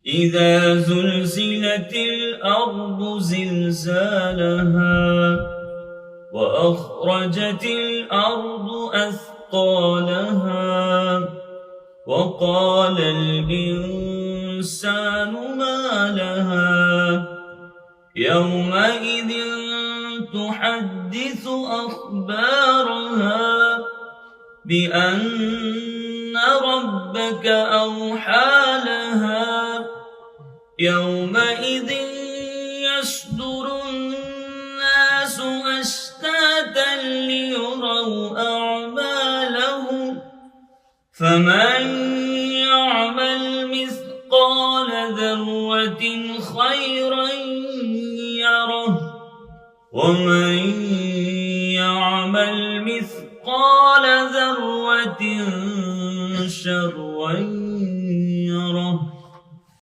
إذا زلزلت الأرض زلزالها وأخرجت الأرض أثقالها وقال الإنسان ما لها يومئذ تحدث أخبارها بأن ربك أوحى لها يومئذ يصدر الناس أشتاتا ليروا أعمالهم فمن يعمل مثقال ذرة خيرا يره ومن يعمل مثقال ذرة شرا